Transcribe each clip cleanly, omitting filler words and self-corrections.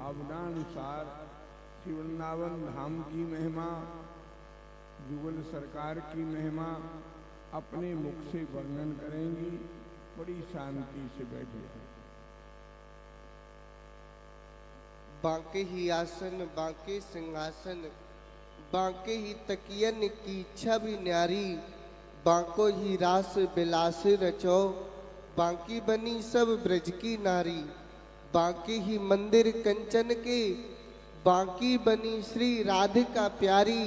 भावनानुसार श्री वृंदावन धाम की महिमा, जुगल सरकार की महिमा अपने मुख से वर्णन करेंगी। बड़ी शांति से बैठे। बांके ही आसन, बांके सिंहासन, बांके ही तकियन की इच्छा भी न्यारी, बांको ही रास बिलास रचो, बांकी बनी सब ब्रज की नारी, बांके ही मंदिर कंचन के, बांकी बनी श्री राधिका प्यारी,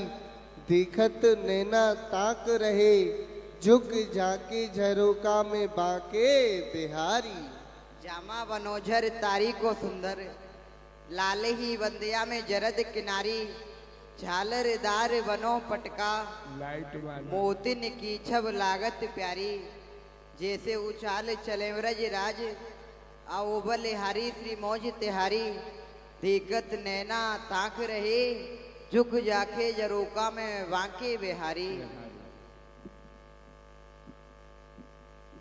देखत नैना ताक रहे, झुक झाके झरोका में बांके बिहारी। जामा बनोझर तारी को सुंदर, लाल ही बंदिया में जरद किनारी, झालरदार बनो पटका, मोतिन की छब लागत प्यारी, जैसे उछाल चले व्रज राज, आओबल हारी श्री मौज तिहारी, देखत नैना ताक रहे, झुक जाके जरोका में बांके बिहारी।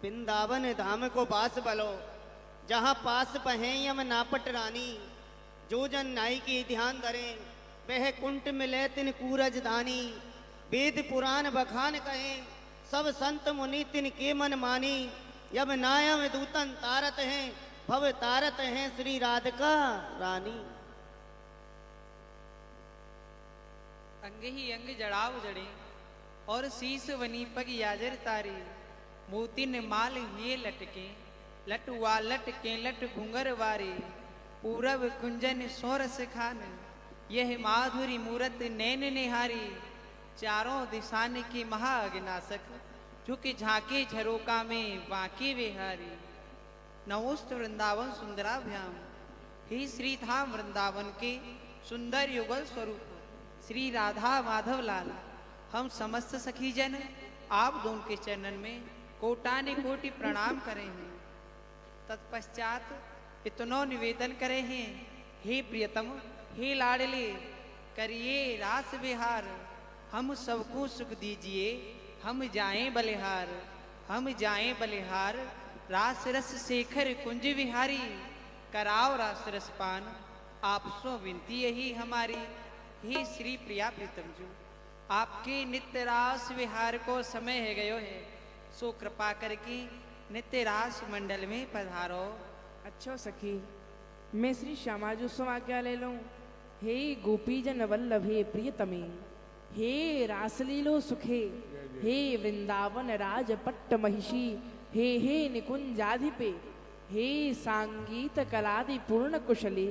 वृंदावन धाम को पास बलो, जहाँ पास पहे यम नापट रानी, जो जन नाई की ध्यान धरें, वह कुंट मिले तिन कूरज दानी, वेद पुराण बखान कहें, सब संत मुनि तिन के मन मानी, यब नायम दूतन तारत हैं, भव तारत हैं श्री राधिका रानी। अंग ही अंग जड़ाव जड़े, और शीस वनी पग याजर तारे, मोतिन माल ये लटके, लटुआ लटके लट घुंगर वारे, पूरब कुंजन सोरस खान, यह माधुरी मूरत नैन निहारी, चारों दिशान की महाअग्नासक, झुक झाके झरोका में बांके विहारी। नमोस्त वृंदावन सुंदराभ्याम, हे श्री धाम वृंदावन के सुंदर युगल स्वरूप श्री राधा माधव लाल, हम समस्त सखी जन आप दोनों के चरणन में कोटाने कोटि प्रणाम करें हैं। तत्पश्चात इतनो निवेदन करे हैं, हे प्रियतम हे लाडले, करिए रास विहार, हम सबको सुख दीजिए, हम जाएं बलिहार, हम जाएं बलिहार, रास रस शेखर कुंज विहारी, कराओ रास रस पान, आप सो विनती यही हमारी। हे श्री प्रिया प्रीतम जो, आपके नित्य रास विहार को समय है गयो है, सो कृपा करके नित्य रास मंडल में पधारो। अच्छो सखी, मैं श्री श्यामाजू सो आज्ञा ले लूं। हे गोपीजन वल्लभे प्रियतमे, हे रासलीलो सुखे, हे वृंदावन राज पट्ट महिषी, हे निकुंजाधिपे, हे सांगीत कलादि पूर्ण कुशले,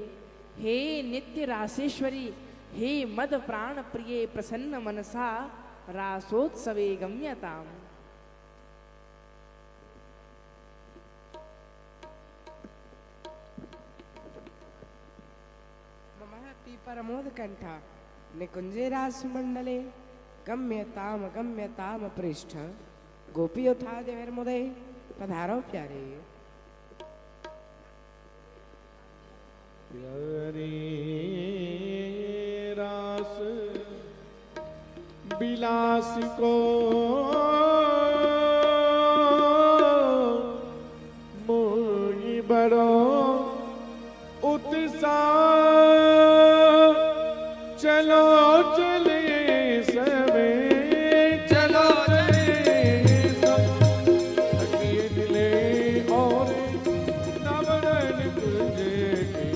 हे नित्य रासेश्वरी, हे मद प्राण प्रिय प्रसन्न मनसा, रासोत्सवे गम्यताम। परमोद कंठा निकुंजे रास मंडले, गम्यताम गम्यताम पृष्ठ, गोपी उठा देवर मुदे, पधारो प्यारे। प्यारे रास बिलास को मोहि बड़ो उत्साह, चलो चले सबे, चलो चले सब, तकिए मिले और नवरन तुझे के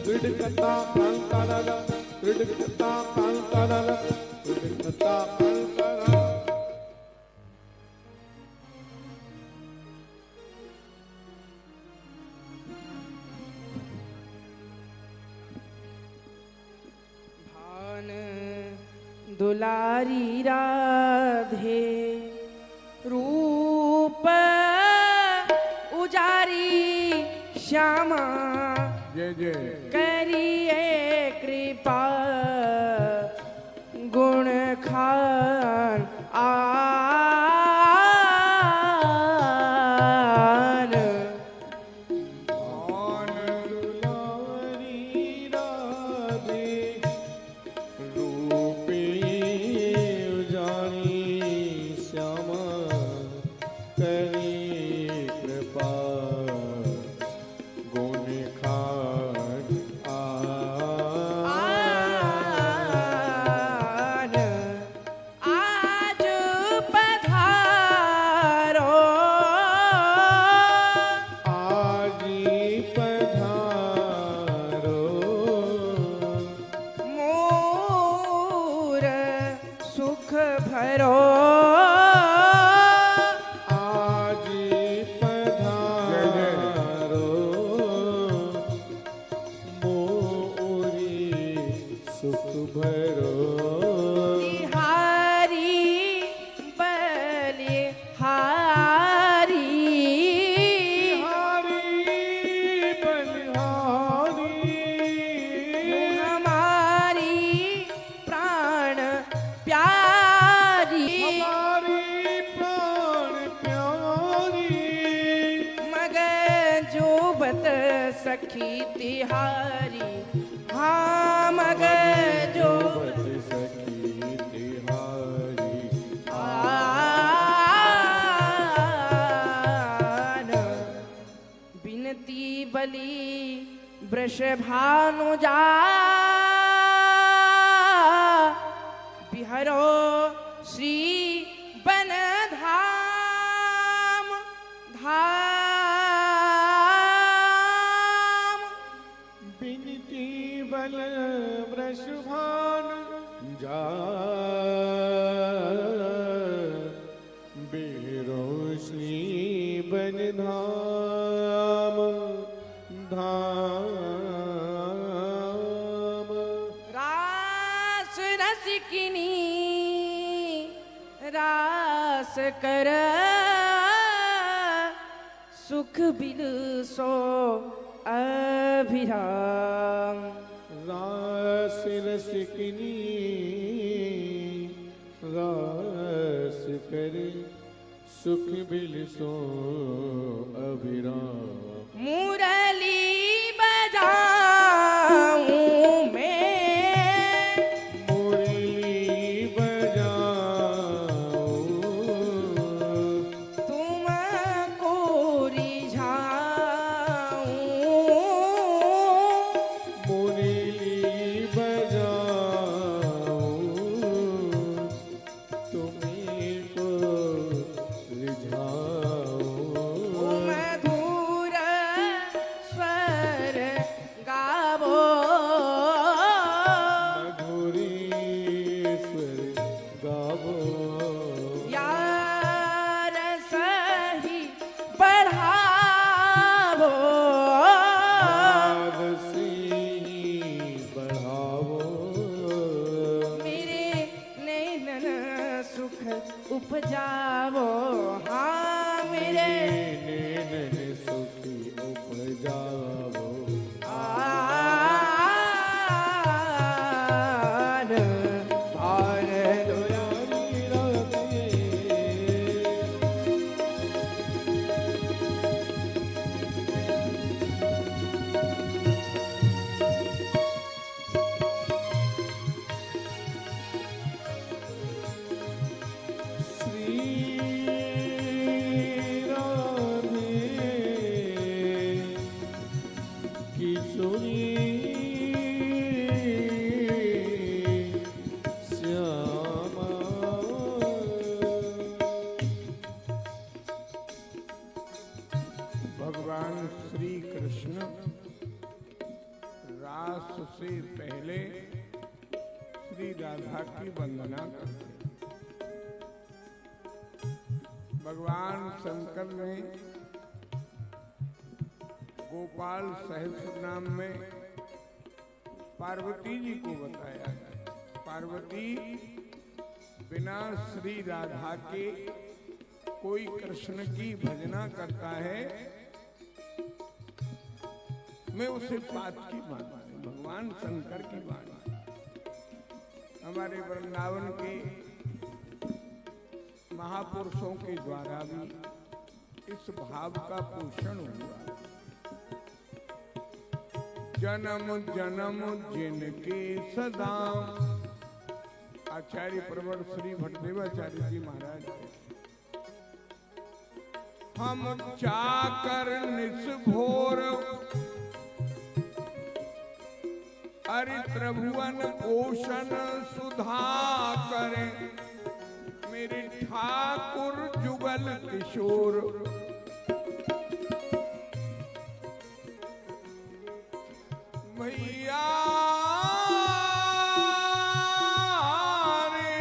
कृड़कता प्रांतरल, कृड़कता प्रांतरल, कृड़कता प्रांतरल। दुलारी राधे रूप उजारी श्यामा, जय जय करिए कृपा गुण खान आन। आन दुलारी राधे रूपे उजारी श्यामा, करी कृपा सखी तिहारी हाँ मगर जो बत सखी तिहारी आन बिनती बली वृषभानु जा बिहरो श्री बन धाम धाम बिनती बल वृषभान जा बेरोशनी बन धाम धाम रास रसिकिनी रास कर सुख बिल सो अभिराम रास रसिकनी रास करे सुख बिल सो अभिराम मुरली बजाऊं मैं मुरली बजाऊं तुमको रिझाऊं मुरली बजाऊं तुम्हें को रिझाऊं मधुर स्वर गावो मधुरेश्वर गावो यार सही बढ़ावो राग से ही बढ़ावो मेरे नैनन सुख उपजावो हाँ मेरे नैनन सुखी उपजावो आन भार दयाली राधे श्री राधे किशोरी श्यामा भगवान श्री कृष्ण रास से पहले श्री राधा की वंदना करते हैं। भगवान शंकर ने गोपाल सहस्र नाम में पार्वती जी को बताया है। पार्वती बिना श्री राधा के कोई कृष्ण की भजना करता है, मैं उसे बात की मानता हूं। भगवान शंकर की बात हमारे वृंदावन के महापुरुषों के द्वारा भी इस भाव का पोषण हुआ। जन्म जन्म जिनके सदा आचार्य प्रवर श्री भट्टदेवाचार्य जी महाराज हम चाकर निस्भोर अरि त्रिभुवन पोषण सुधा करें मेरे ठाकुर जुगल किशोर। भैया रे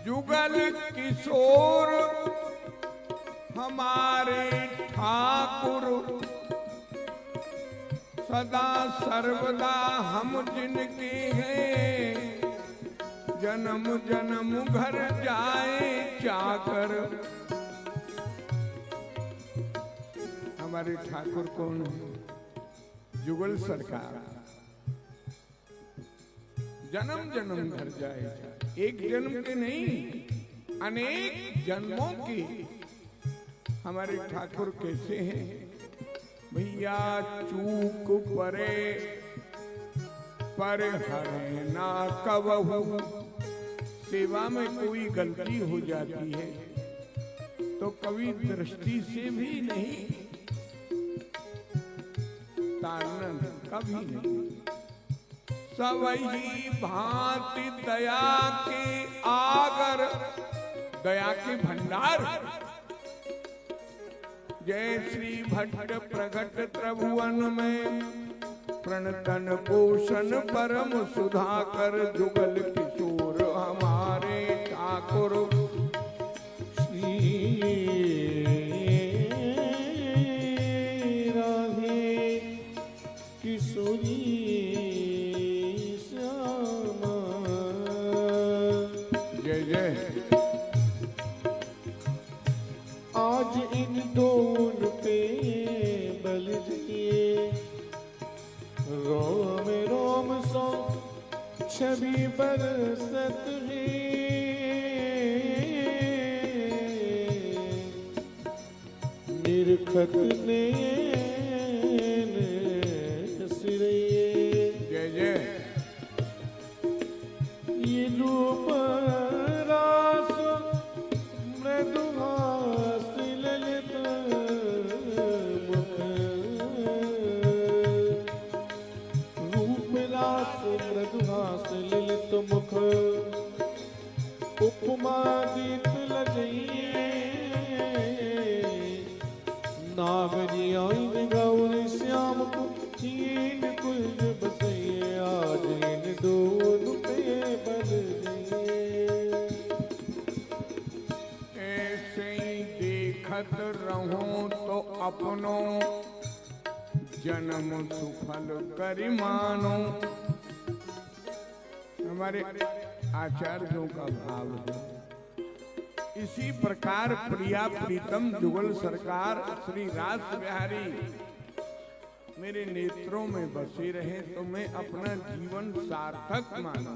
जुगल किशोर हमारे ठाकुर सदा सर्वदा हम जिनके हैं जन्म जन्म घर जाए चाकर। हमारे ठाकुर कौन है? जुगल सरकार। जन्म जन्म घर जाए, एक जन्म के नहीं अनेक जन्मों के हमारे ठाकुर कैसे हैं? भैया चूक परे पर हरे ना कबहू। सेवा में कोई गलती हो जाती है तो कभी दृष्टि से भी नहीं ताड़ना, कभी नहीं। सबही भांति दया के आगर, दया के भंडार। जय श्री भट्ट प्रगट त्रिभुवन में प्रणतन पोषण परम सुधाकर। जुगल किशोर हमारे ठाकुर श्री राधे किशोरी श्यामा। जय जय। आज इन दोनों पे बल दिए, रोम रोम सो छवि बरसत है। निरखत नयन सिरये। जय जय। ये रूप रास मृदुहास ललित मुख। रूप रास मृदुहास ललित मुख। उपमा दीप लजइए, नागरी आइन गौरी श्याम को चीन कुंज बसइए। आज इन दोनों पे बल दिए। ऐसे ही देखत रहूं तो अपनो जन्म सुफल करि मानो। हमारे आचार्यों का भाव है। इसी प्रकार प्रिया प्रीतम जुगल सरकार श्री रास बिहारी मेरे नेत्रों में बसे रहे तो मैं अपना जीवन सार्थक माना।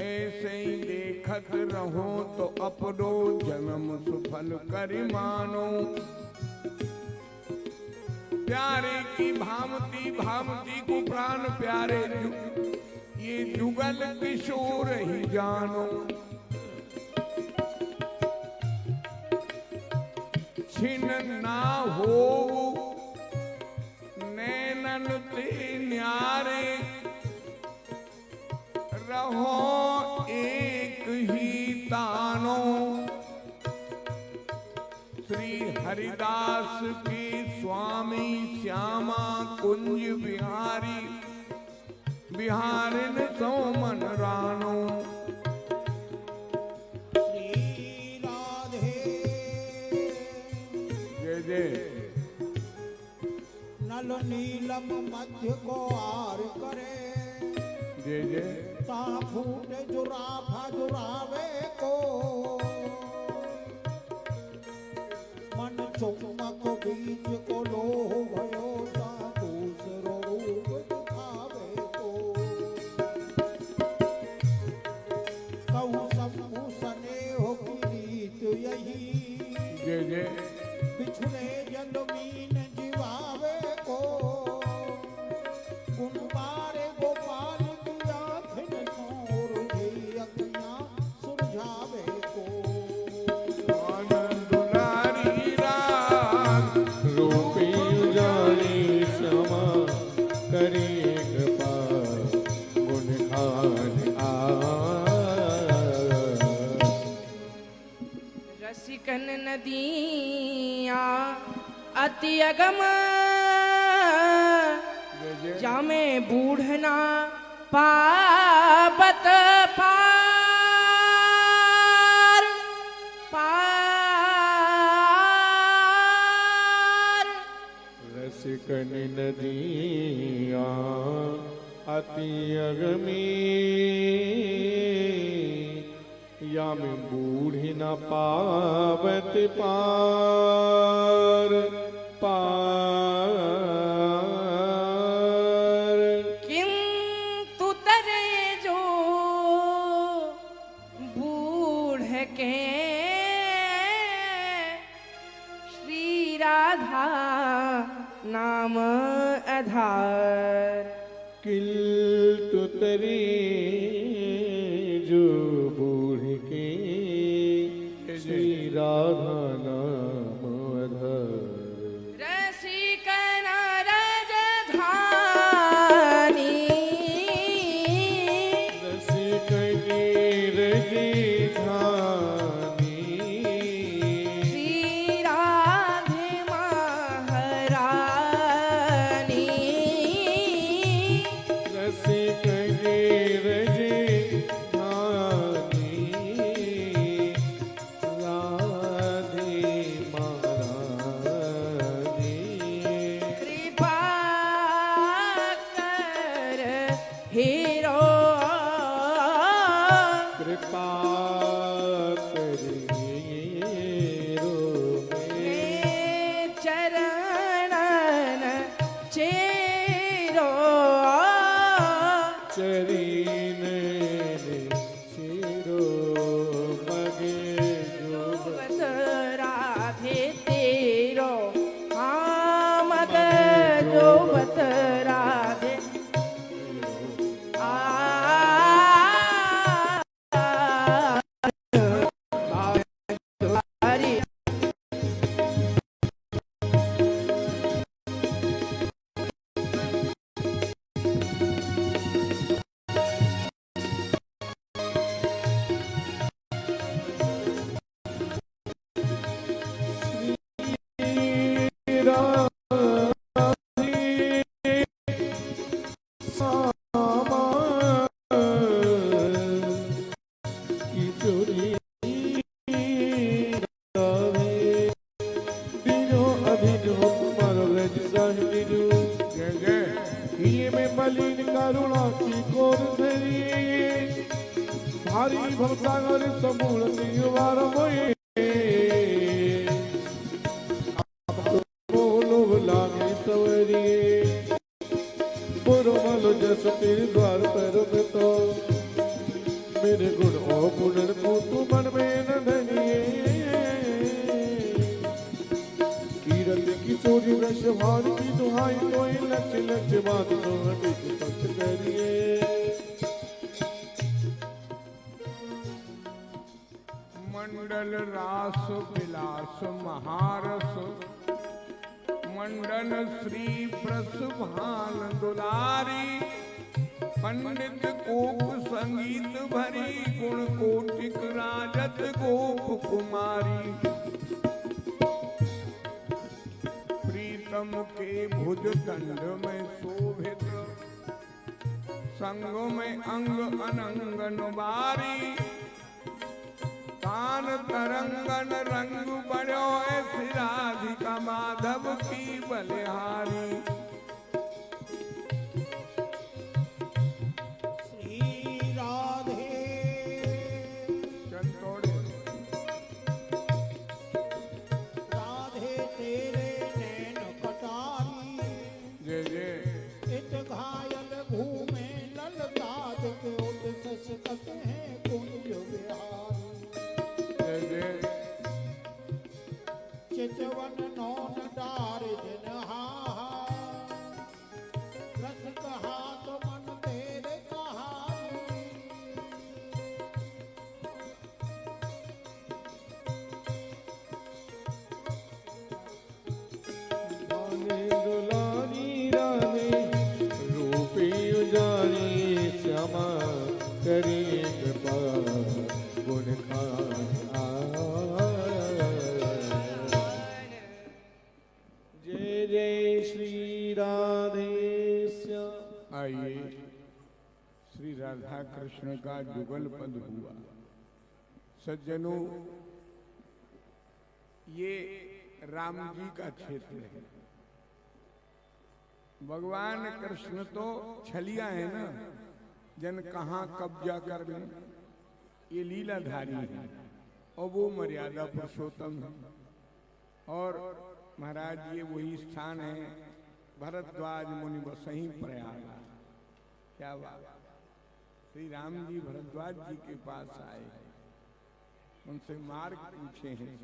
ऐसे ही देखत रहो तो अपनो जन्म सुफल करि मानो। प्यारे की भामती भामती को प्राण प्यारे, ये जुगल किशोर ही जानो। छिन ना हो नैनन ते न्यारे, रहो एक ही तानो। श्री हरिदास के स्वामी श्यामा कुंज बिहारी, बिहारिन सो मन रानो। श्री राधे जय जय। नल नीलम मध्य को आर करे। जय जय। ता फूटे जुराफा जुरावे को। मन चुम्बक बीच को लोह भयो, ता दूसरो रूप दिखावे को। कहूँ शंभु स्नेह की रीत यही। जय जय। बिछुड़े जल मीन जीवावे को। गुण मारे गोपाल दिया फिर नूर जी अखियां सुलझावे को। आनंद दुलारी राग रूपी उजाड़ी क्षमा करे कृपा गुण खान आ। रसिकन नदियाँ अति अगम, जामे बूढ़ना पावत पार पार। रसिकन नदियाँ अति अगमी, या में बूढ़ी न पावत पार पार। किंतु तरे जो बूढ़ के राधा नाम आधार। किल्ट तरी जो बूढ़ के श्री राधा नाम आधार। रसिक राजधानी रसिक राजधानी श्री राधे महारानी। रसिक राजधानी राधे महारानी। कृपा कर हीरो कृपा करियो चरणन चेरो चरीन चिरो मगे जो बत राधे तेरो। हाँ मग जो बत राधे हरी। जय जय। मलिन करुणा की कोर धरी भारी भवसागर समूल तिवार मोए बोलो लागे सवरिए बुरो मलो जस तेरे द्वार पर में तो मेरे गुण ओ गुण को तू मन में न धनिए कीरत की सोरी वृष भार की दुहाई कोई लक्ष लक्ष बात सोहटी की पक्ष करिए मंडल रास विलास महारस मंडन श्री प्रसभान दुलारी। पंडित कोप संगीत भरी गुण कोटिक राजत गोप कुमारी। प्रीतम के भुज दंड में शोभित संग में अंग अनंगन बारी। कान तरंगन रंग बड़ो ऐसी राधिका माधव की बलिहारी। श्री राधे चंदोड़े राधे तेरे नैन कटारी। जय जय। इत घायल घूमे ललताज के उत ससकत हैं कुंज विहारी। जय जय। चितवन नौन डार जिन हाहा रस कहा तो मन तेरे कहानी। रानी दुलारी रानी रूपी उजारी श्यामा करी कृपा गुण जय जय श्री राधे श्याम। आइए श्री राधा कृष्ण का जुगल पद हुआ। सज्जनों, ये राम जी का क्षेत्र है। भगवान कृष्ण तो छलिया है ना, जन कहाँ कब्जा कर लें, ये लीलाधारी है और वो मर्यादा पुरुषोत्तम है। और महाराज ये वही स्थान है भरद्वाज मुनि बसही प्रयाग। क्या बात। श्री राम जी भरद्वाज जी के पास आए, उनसे मार्ग पूछे हैं,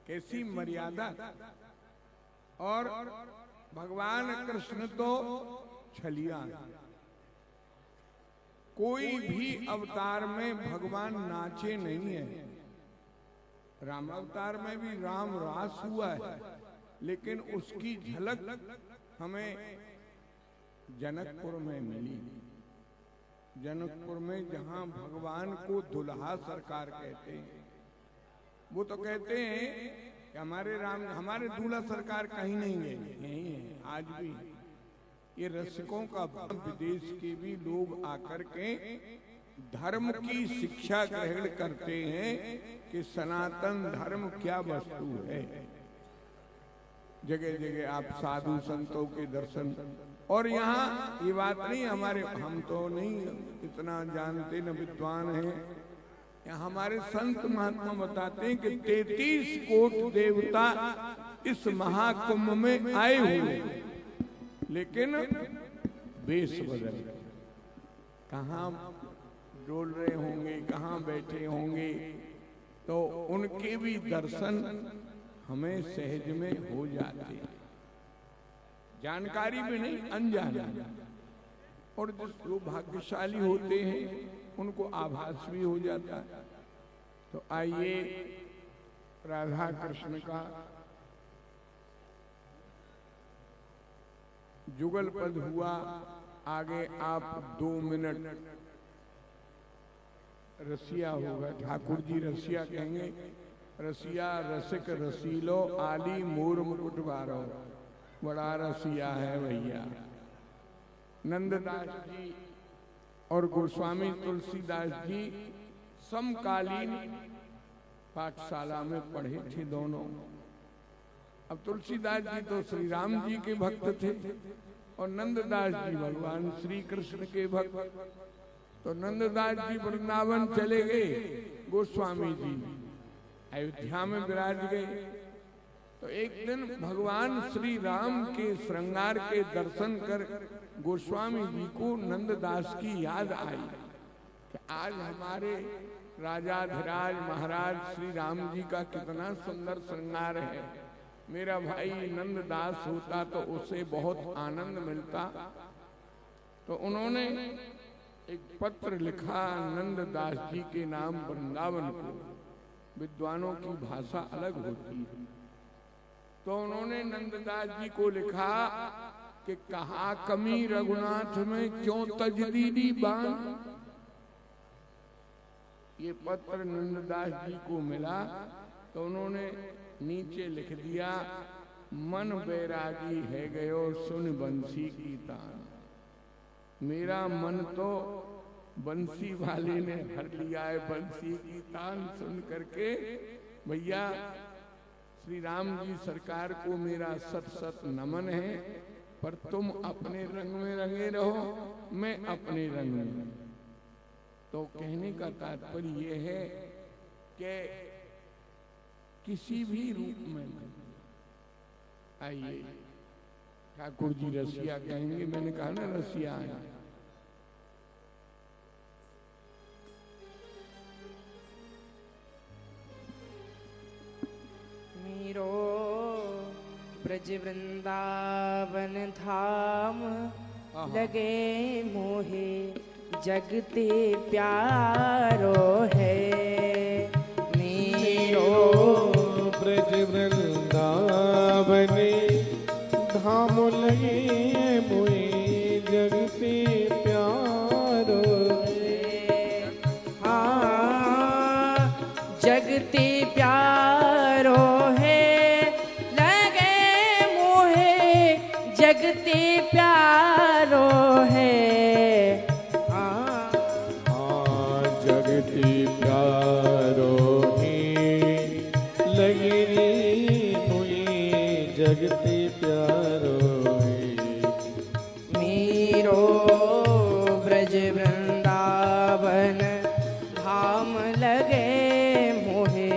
कैसी मर्यादा और भगवान कृष्ण तो छलिया हैं। कोई भी अवतार में भगवान नाचे नहीं है। राम अवतार में भी राम रास हुआ है, लेकिन उसकी झलक हमें जनकपुर में मिली। जनकपुर में जहां भगवान को दुल्हा सरकार कहते हैं, वो तो कहते हैं कि हमारे दूल्हा सरकार कहीं नहीं गए, यही है आज भी। ये रसिकों का विदेश के भी लोग आकर के धर्म की शिक्षा ग्रहण करते हैं कि सनातन धर्म क्या वस्तु है। जगह जगह आप साधु संतों के दर्शन, और यहाँ ये बात नहीं हम तो नहीं इतना जानते न विद्वान हैं। हमारे संत महात्मा बताते हैं कि 33 कोटि देवता इस महाकुंभ में आए हुए, लेकिन वेश बदल, कहाँ डोल रहे होंगे, कहाँ बैठे होंगे, तो उनके भी दर्शन हमें सहज में हो जाते हैं। जानकारी भी नहीं, अनजान। और जो भाग्यशाली होते हैं उनको आभास भी हो जाता है। तो आइए राधा कृष्ण का जुगल पद हुआ। आगे आप 2 मिनट रसिया होगा, ठाकुर जी रसिया कहेंगे। रसिया रसिक रसीलो आली मोर मुकुट बारो, बड़ा रसिया है भैया। नंददास जी और गोस्वामी तुलसीदास जी समकालीन पाठशाला में पढ़े थे दोनों। अब तुलसीदास जी तो श्री राम जी के भक्त थे और नंददास जी भगवान श्री कृष्ण के भक्त। तो नंददास जी वृंदावन चले गए, गोस्वामी जी अयोध्या में विराज गए। तो एक दिन भगवान श्री राम के श्रृंगार के दर्शन कर गोस्वामी जी को नंददास की याद आई कि आज हमारे राजाधिराज महाराज श्री राम जी का कितना सुंदर श्रृंगार है। मेरा भाई नंददास होता तो उसे बहुत आनंद मिलता। तो उन्होंने एक पत्र लिखा नंददास जी के नाम वृंदावन को। विद्वानों की भाषा अलग होती है। तो उन्होंने नंददास जी को लिखा कि कहा कमी रघुनाथ में क्यों तजदीदी बान। ये पत्र नंददास जी को मिला तो उन्होंने नीचे लिख दिया, मन बैरागी है गयो सुन बंसी की तान। मेरा मन तो बंसी वाले ने हर लिया है, बंसी की तान सुन करके। भैया श्री राम जी सरकार को मेरा सत सत नमन है, पर तुम अपने रंग में रंगे रहो, मैं अपने रंग में। तो कहने का तात्पर्य यह है कि किसी भी रूप में आइए। ठाकुर जी रसिया कहेंगे, मैंने कहा ना रसिया है। मीरो ब्रज वृंदावन धाम लगे मोहे जगते प्यारो है। मीरो ब्रज वृंदावन धाम लगे मोहे जगते प्यारो है। हाँ जगते प्यारो है, लगे मोहे जगते प्यारो है। जगते प्यारो है, लगे मोहे जगते प्यारो है। मीरो ब्रज वृंदावन धाम लगे मोहे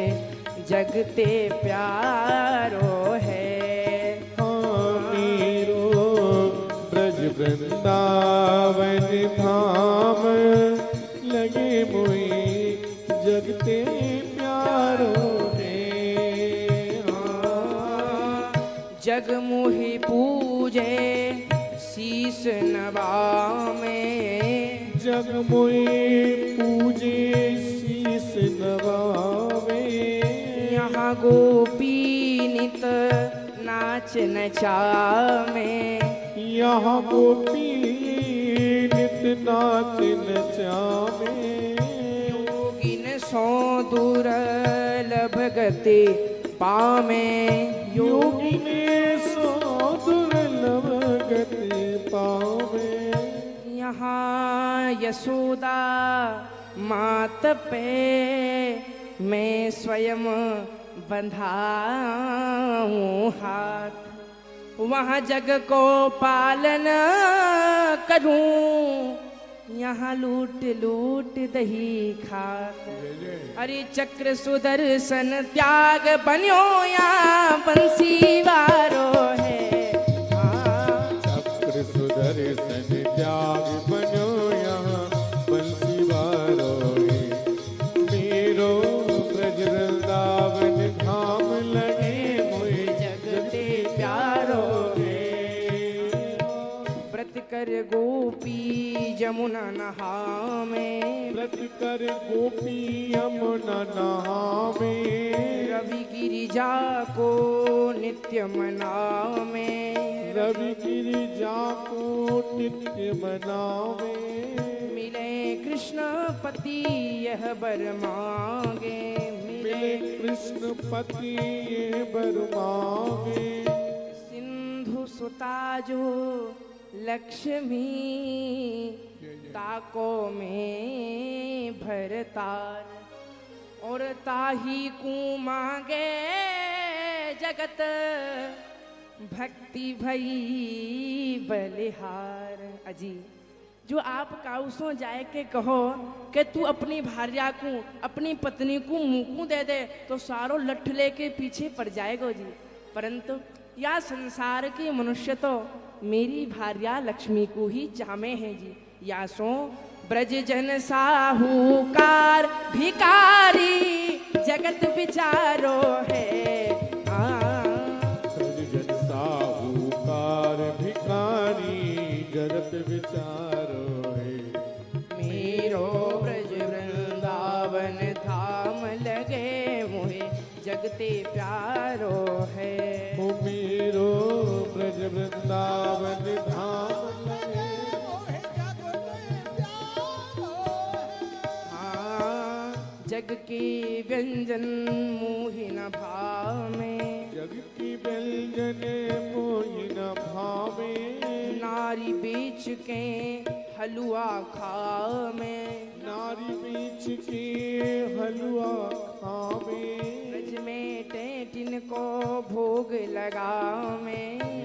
जगते प्यारो है। मीरो ब्रज वृंदावन धाम लगे मोहे जगते प्यारो है। जग मोहि पूजे शीस नवामे। जग मोहि पूजे शीस नवावे। यहाँ गोपी नित नाच नचावे। यहाँ गोपी नित नाच नचावे। योगिन सो दुर्लभ गति पामे। योगिन सो दुर्लभ गति पावे। यहाँ यशोदा मात पे मैं स्वयं बंधाऊं हाथ। वहाँ जग को पालन करूं, यहाँ लूट लूट दही खात। अरे चक्र सुदर्शन त्याग बन्यो यहाँ बंसी वारो है। चक्र सुदर्शन त्याग बन्यो यहाँ बंसी वारो है। मेरो ब्रज वृंदावन धाम लगे मोहि जगते प्यारो है। व्रत कर गोपी जमुना नहावे। व्रत कर गोपी यमुना नहावे। रवि गिरिजा को नित्य मनावे। रवि गिरिजा को नित्य मनावे। मिले कृष्ण पति यह बर मांगे। मिले कृष्ण पति ये बर मांगे। सिंधु सुता जो लक्ष्मी ताको में भरतार। और ताही को मांगे जगत भक्ति भई बलिहार। अजी जो आप काउसों जाए के कहो कि तू अपनी भार्या को अपनी पत्नी को मुंह दे दे तो सारो लठ लेके पीछे पड़ जाएगा जी। परंतु या संसार के मनुष्य तो मेरी भार्या लक्ष्मी को ही चाहमे हैं जी। या सो ब्रज जन साहूकार भिकारी जगत विचारो है। ब्रज जन साहूकार भिखारी जगत विचारो है। मेरो ब्रज वृंदावन धाम लगे मोहे जगते प्यारो है। ओ मेरो ब्रज वृंदावन धाम लगे मोहे जगते प्यारो हाँ जग के व्यंजन मोहि न भावे। जग की व्यंजन मोहि न भावे। नारी बेच के हलुआ खावे। नारी बीच के हलवा खावे। ब्रज में टेटिन को भोग लगावे।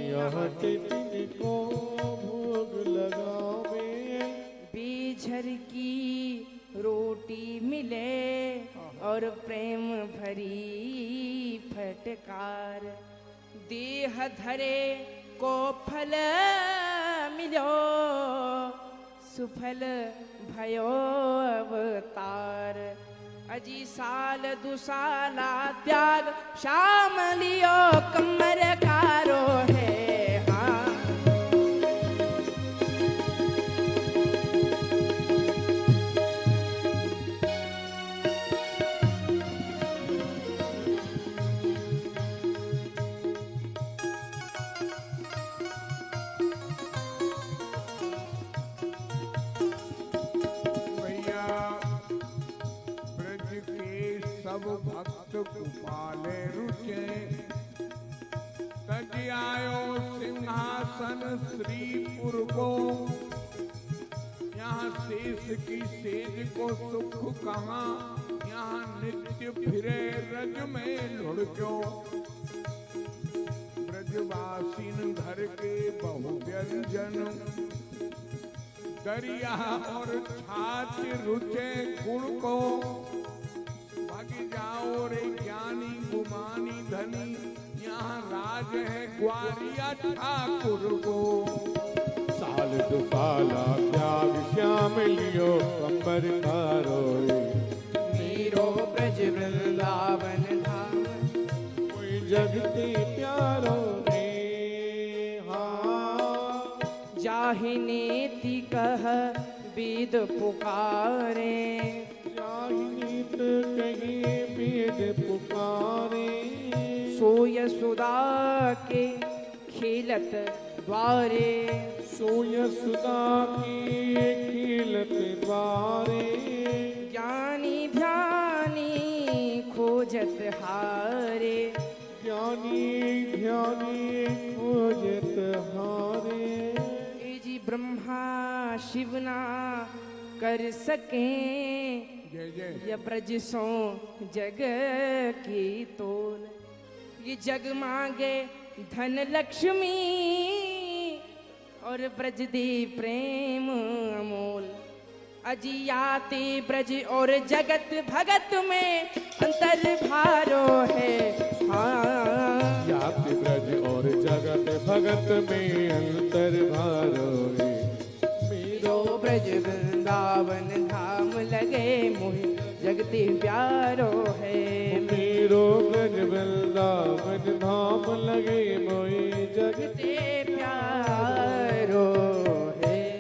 यहाँ टिटिन को भोग लगावे। बेझर की रोटी मिले और प्रेम भरी फटकार। देह धरे को फल मिलो सुफल भयो अवतार। अजी साल दुसाला त्याग शाम लियो कमर कारो है। हाँ भैया ब्रज के सब भक्त कुपाले रुचे। तज आयो सिंहासन श्रीपुर को। यहाँ शेष की सेज को सुख कहाँ। यहाँ नित्य फिरे रज में लुढ़क्यो। ब्रजवासीन घर के बहु व्यंजन। दरिया और छाछ रुचे गुण को। भागी जाओ रे ज्ञानी गुमानी धनी। यहाँ राज है ग्वारिया ठाकुर को। साल दुसाला त्याग श्याम लियो कंबर कारो। मेरो ब्रज वृंदावन धाम कोई जगते प्यारो रे। जाहि नीति कह वेद पुकारे, जाहि नीत कही वेद पुकारे, सो यशोदा के खेलत द्वारे, सो यशोदा की खेलत द्वारे, ज्ञानी ध्यानी खोजत हारे, ज्ञानी ध्यानी खोजत हारे। ए जी ब्रह्मा शिवना कर सके, जय जय ये ब्रज सो जग की तोल, ये जग मांगे धन लक्ष्मी और ब्रज दे प्रेम अमोल, अजियाते ब्रज और जगत भगत में अंतर भारो है। हाँ याति ब्रज और जगत भगत में अंतर भारो है। मेरो ब्रज वृंदावन धाम लगे मोहि जगती प्यारो है। मेरो ब्रज वृंदावन धाम लगे मोहि जगती